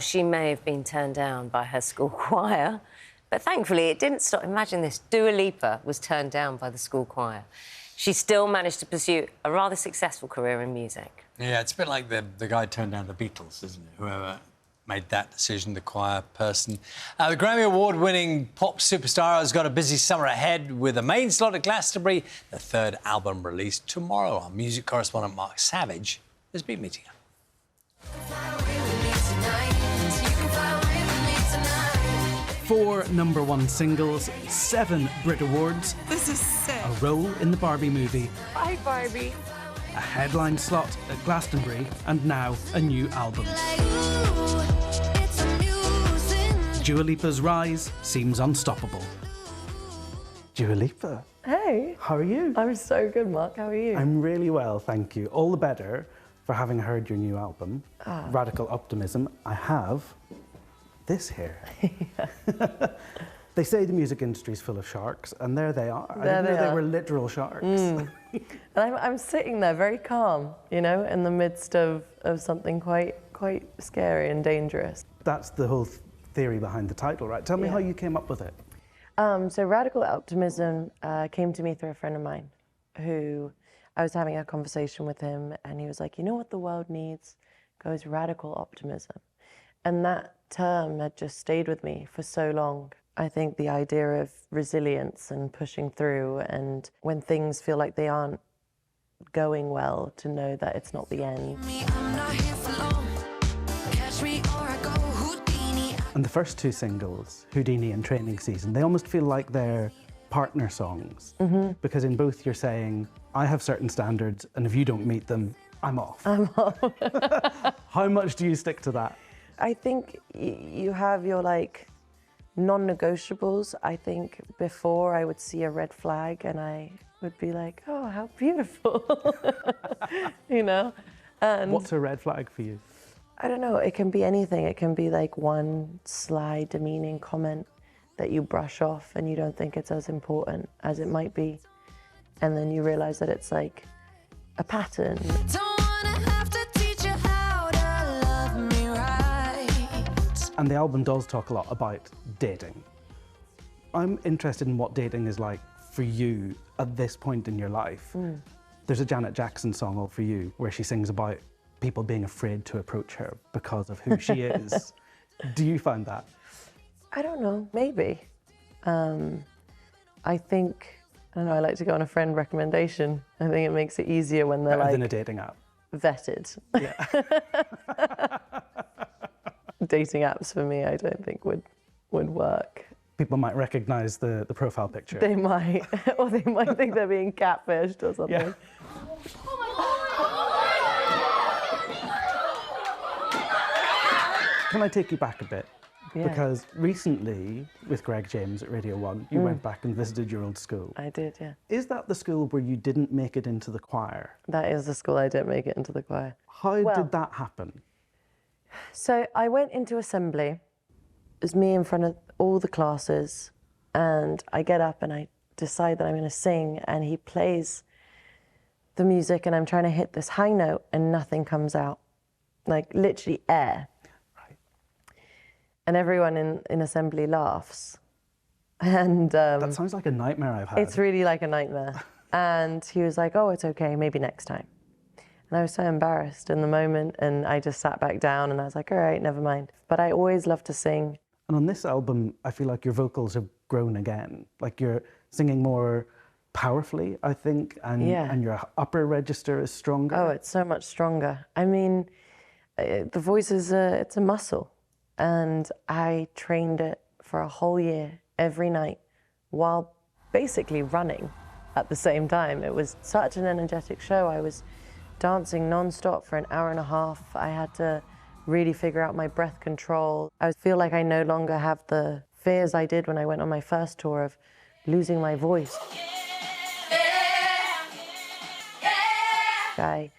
She may have been turned down by her school choir, but thankfully it didn't stop. Imagine this, Dua Lipa was turned down by the school choir. She still managed to pursue a rather successful career in music. Yeah, it's a bit like the guy turned down the Beatles, isn't it? Whoever made that decision, the choir person. The Grammy Award-winning pop superstar has got a busy summer ahead with a main slot at Glastonbury, the third album released tomorrow. Our music correspondent Mark Savage has been meeting her. 4 #1 singles, 7 Brit Awards. This is sick. A role in the Barbie movie. Hi, Barbie. A headline slot at Glastonbury, and now a new album. Dua Lipa's rise seems unstoppable. Dua Lipa. Hey. How are you? I'm so good, Mark. How are you? I'm really well, thank you. All the better for having heard your new album, Radical Optimism. I have this here. They say the music industry is full of sharks, and there they are. I didn't know they were literal sharks. And I'm sitting there very calm, you know, in the midst of something quite scary and dangerous. That's the whole theory behind the title, right? Tell me how you came up with it. So Radical Optimism came to me through a friend of mine who I was having a conversation with him, and he was like, you know what the world needs? Goes radical optimism. And that term had just stayed with me for so long. I think the idea of resilience and pushing through, and when things feel like they aren't going well, to know that it's not the end. And the first 2 singles, Houdini and Training Season, they almost feel like they're partner songs. Because in both you're saying, I have certain standards, and if you don't meet them, I'm off. I'm off. How much do you stick to that? I think you have your, like, non-negotiables. I think before I would see a red flag and I would be like, oh, how beautiful, you know? And what's a red flag for you? I don't know, it can be anything. It can be like one sly, demeaning comment that you brush off and you don't think it's as important as it might be. And then you realize that it's like a pattern. And the album does talk a lot about dating. I'm interested in what dating is like for you at this point in your life. There's a Janet Jackson song, All For You, where she sings about people being afraid to approach her because of who she is. Do you find that? I don't know, maybe. I think, I don't know, I like to go on a friend recommendation. I think it makes it easier when they're Better like... than a dating app. Vetted. Yeah. Dating apps for me, I don't think would work. People might recognise the profile picture. They might, or they might think they're being catfished or something. Yeah. Can I take you back a bit? Yeah. Because recently, with Greg James at Radio 1, you went back and visited your old school. I did, yeah. Is that the school where you didn't make it into the choir? That is the school I didn't make it into the choir. How did that happen? So I went into assembly. It was me in front of all the classes, and I get up and I decide that I'm going to sing, and he plays the music, and I'm trying to hit this high note, and nothing comes out. Like, literally air. Right. And everyone in assembly laughs. And That sounds like a nightmare I've had. it's really like a nightmare. And he was like, oh, it's okay, maybe next time. And I was so embarrassed in the moment, and I just sat back down and I was like, all right, never mind. But I always love to sing. And on this album, I feel like your vocals have grown again. Like you're singing more powerfully, I think, and your upper register is stronger. Oh, it's so much stronger. I mean, the voice is it's a muscle. And I trained it for a whole year, every night, while basically running at the same time. It was such an energetic show. I was dancing non-stop for an hour and a half. I had to really figure out my breath control. I feel like I no longer have the fears I did when I went on my first tour of losing my voice. I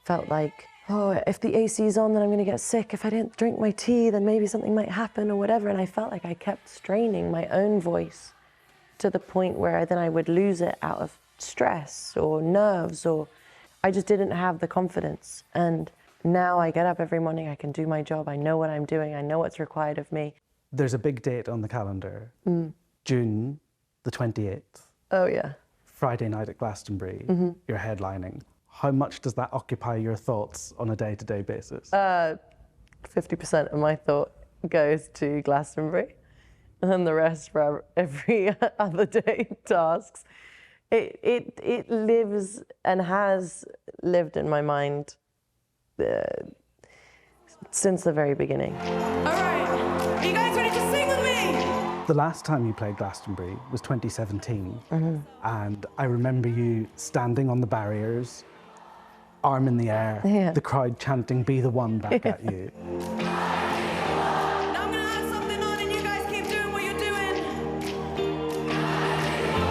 felt like, oh, if the AC's on, then I'm gonna get sick. If I didn't drink my tea, then maybe something might happen or whatever. And I felt like I kept straining my own voice to the point where then I would lose it out of stress or nerves, or I just didn't have the confidence. And Now I get up every morning, I can do my job, I know what I'm doing, I know what's required of me. There's a big date on the calendar, June the 28th. Oh, yeah. Friday night at Glastonbury, you're headlining. How much does that occupy your thoughts on a day-to-day basis? 50% of my thought goes to Glastonbury, and the rest for every other day tasks. It lives and has lived in my mind since the very beginning. All right, are you guys ready to sing with me? The last time you played Glastonbury was 2017, and I remember you standing on the barriers, arm in the air, the crowd chanting "Be the One" back at you. Now I'm gonna add something on and you guys keep doing what you're doing.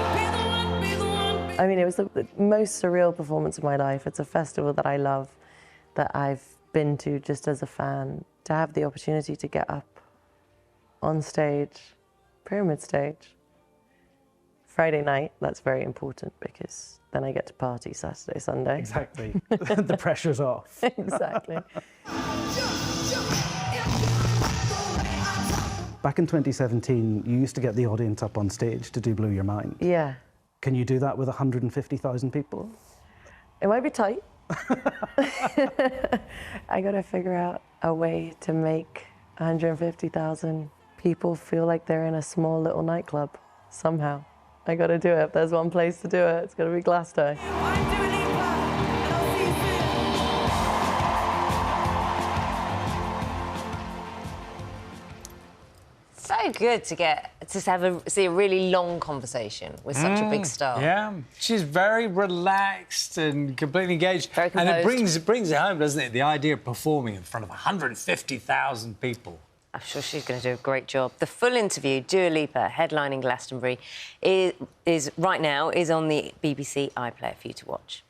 Be the one, be the one. I mean, it was the most surreal performance of my life. It's a festival that I love, that I've been to just as a fan. To have the opportunity to get up on stage, Pyramid stage, Friday night, that's very important because then I get to party Saturday, Sunday. Exactly. The pressure's off. Exactly. Back in 2017, you used to get the audience up on stage to do Blew Your Mind. Yeah. Can you do that with 150,000 people? It might be tight. I gotta figure out a way to make 150,000 people feel like they're in a small little nightclub somehow. I gotta do it. If there's one place to do it, it's gotta be Glasgow. I'm doing Lipa, and I'll see you soon. So good to see a really long conversation with such a big star. Yeah, she's very relaxed and completely engaged. Very and it composed. brings it home, doesn't it? The idea of performing in front of 150,000 people. I'm sure she's going to do a great job. The full interview, Dua Lipa, headlining Glastonbury, is right now on the BBC iPlayer for you to watch.